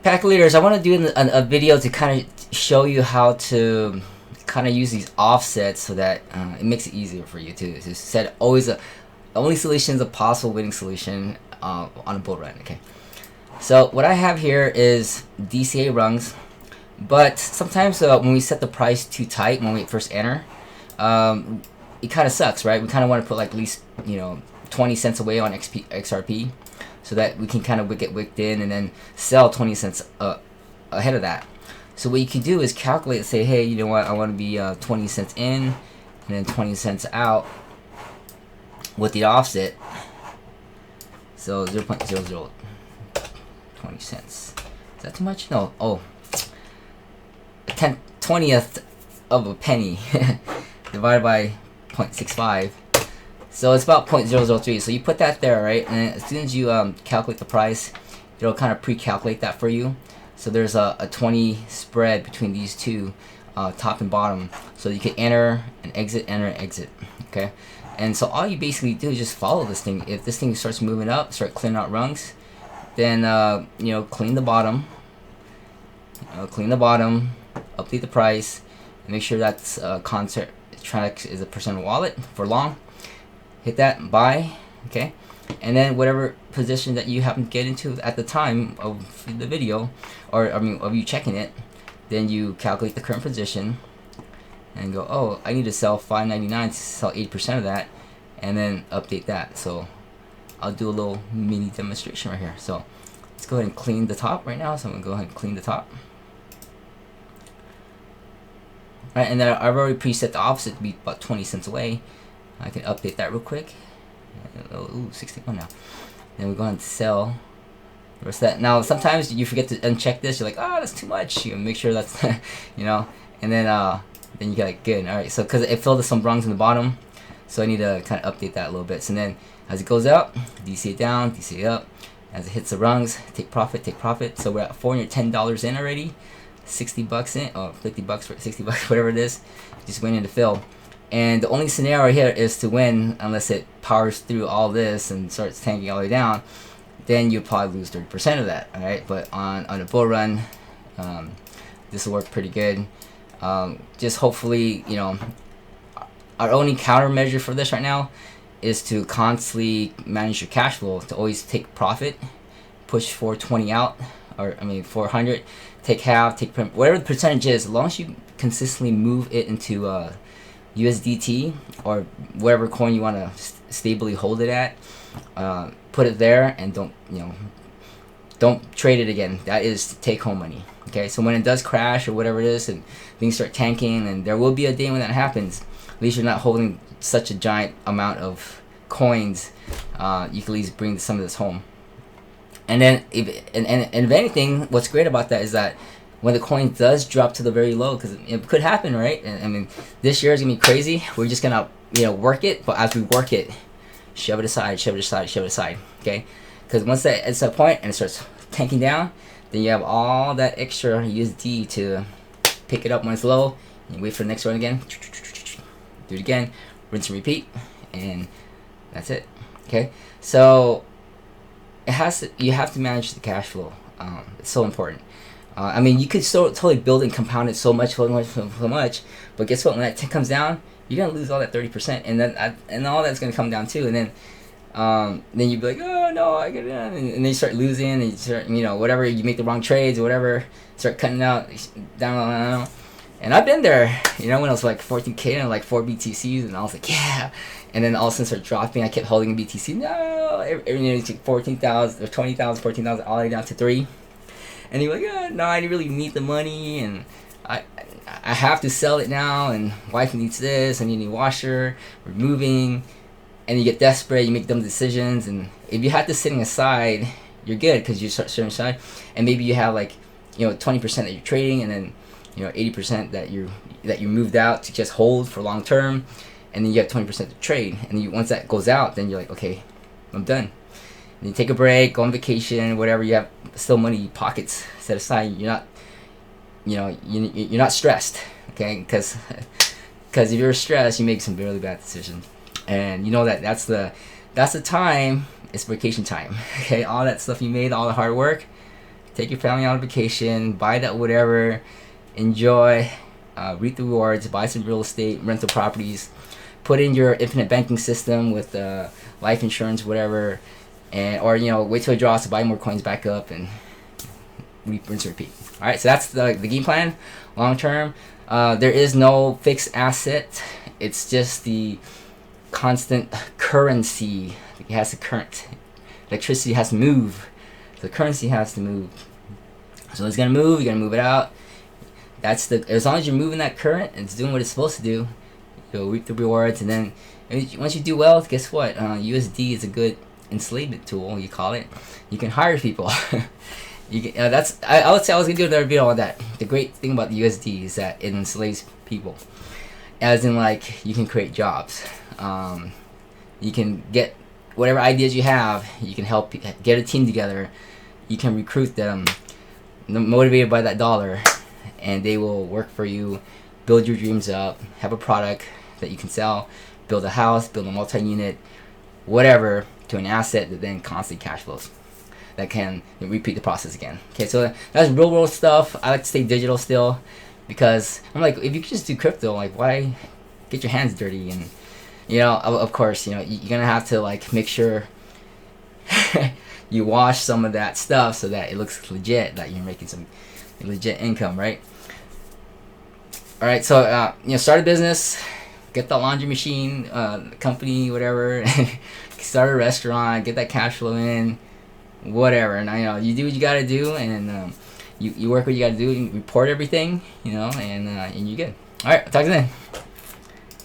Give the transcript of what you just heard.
Pack leaders, I want to do a video to kind of show you how to kind of use these offsets so that it makes it easier for you to set always the only solution is a possible winning solution on a bull run. Okay, so what I have here is DCA rungs, but sometimes when we set the price too tight when we first enter, it kind of sucks, right? We kind of want to put like at least 20 cents away on XRP, so that we can kind of get wicked in and then sell 20 cents ahead of that. So what you can do is calculate, say, hey, you know what, I want to be 20 cents in and then 20 cents out with the offset. So 0.00 20 cents. Is that too much? No. Oh, 20th of a penny divided by 0.65. So it's about 0.003. So you put that there, right? And as soon as you calculate the price, it'll kind of pre-calculate that for you. So there's a 20 spread between these two, top and bottom. So you can enter and exit, enter and exit. Okay. And so all you basically do is just follow this thing. If this thing starts moving up, start clearing out rungs, then clean the bottom. Clean the bottom, update the price, and make sure that's contract is a percent of wallet for long. Hit that, buy, okay, and then whatever position that you happen to get into at the time of the video, or I mean of you checking it, then you calculate the current position and go, oh, I need to sell $5.99 to sell 8% of that, and then update that. So I'll do a little mini demonstration right here. So let's go ahead and clean the top right now. So I'm gonna go ahead and clean the top. All right, and then I've already preset the offset to be about 20 cents away. I can update that real quick. Ooh, 61 now. Then we're going to sell the rest of that. Now, sometimes you forget to uncheck this. You're like, oh, that's too much. You make sure that's, and then you get like, good. All right, so because it filled some rungs in the bottom, so I need to kind of update that a little bit. So then as it goes up, DC it down, DC it up. As it hits the rungs, take profit, take profit. So we're at $410 in already. 60 bucks in, or 50 bucks for 60 bucks, whatever it is. Just waiting to fill. And the only scenario here is to win unless it powers through all this and starts tanking all the way down. Then you'll probably lose 30% of that, all right? But on a bull run, this will work pretty good. Just hopefully, our only countermeasure for this right now is to constantly manage your cash flow, to always take profit, push 420 out, or 400, take half, take whatever the percentage is. As long as you consistently move it into USDT or whatever coin you want to stably hold it at, put it there and don't trade it again. That is take home money. Okay, so when it does crash or whatever it is and things start tanking, and there will be a day when that happens, at least you're not holding such a giant amount of coins. You can at least bring some of this home. And then if anything, what's great about that is that when the coin does drop to the very low, because it could happen, right? And this year is gonna be crazy. We're just gonna work it, but as we work it, shove it aside, shove it aside, shove it aside. Okay, because once it's that point and it starts tanking down, then you have all that extra USD to pick it up when it's low. And you wait for the next one again. Do it again, rinse and repeat, and that's it. Okay, so you have to manage the cash flow. It's so important. You could totally build and compound it so much, but guess what? When that comes down, you're gonna lose all that 30%, and then and all that's gonna come down too. And then you'd be like, oh no, I get it, and then you start losing, and you start, whatever, you make the wrong trades or whatever, start cutting out down. And I've been there, when I was like 14K and like 4 BTCs, and I was like, yeah. And then all of a sudden start dropping. I kept holding BTC. No, you took 14,000 or 20,000, 14,000, all the way down to 3. And you're like, oh, no, I really need the money, and I have to sell it now, and wife needs this, and you need a washer, we're moving, and you get desperate, you make dumb decisions, and if you have this sitting aside, you're good because you start setting aside, and maybe you have 20% that you're trading, and then 80% that you moved out to just hold for long term, and then you have 20% to trade, and once that goes out, then you're like, okay, I'm done. And you take a break, go on vacation, whatever. You have still money pockets set aside. You're not, you're not stressed, okay? Because if you're stressed, you make some really bad decisions, and that's the time. It's vacation time, okay? All that stuff you made, all the hard work, take your family on vacation, buy that whatever, enjoy, reap the rewards, buy some real estate, rental properties, put in your infinite banking system with life insurance, whatever, and or wait till it draws to buy more coins back up and rinse and repeat. All right, so that's the game plan, long term. There is no fixed asset. It's just the constant currency. It has to current. Electricity has to move. The currency has to move. So it's gonna move. You're gonna move it out. That's as long as you're moving that current and it's doing what it's supposed to do, you'll reap the rewards. And then once you do well, guess what? USD is a good enslavement tool. You call it. You can hire people. You can, I would say I was gonna do another video on that. The great thing about the USD is that it enslaves people, as in like you can create jobs. You can get whatever ideas you have. You can help get a team together. You can recruit them, motivated by that dollar, and they will work for you. Build your dreams up. Have a product that you can sell. Build a house. Build a multi-unit, whatever, to an asset that then constantly cash flows. That can repeat the process again. Okay, so that's real world stuff. I like to stay digital still, because I'm like, if you could just do crypto, like why get your hands dirty? And of course, you're gonna have to like make sure you wash some of that stuff so that it looks legit, that you're making some legit income, right? All right, so start a business, get the laundry machine, company, whatever. Start a restaurant, get that cash flow in, whatever. And you do what you gotta do, and you work what you gotta do, and report everything, and you're good. All right, I'll talk to you then.